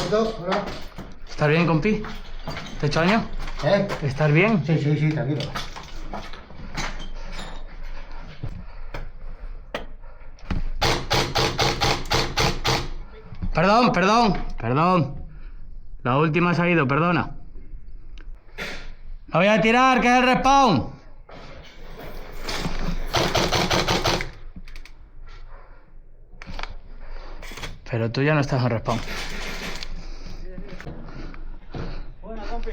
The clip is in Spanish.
Hola. ¿Estás bien, compi? ¿Te he hecho daño? ¿Estás bien? Sí, tranquilo. Perdón. La última se ha ido, perdona. ¡La voy a tirar, que es el respawn! Pero tú ya no estás en respawn. Buena, compi.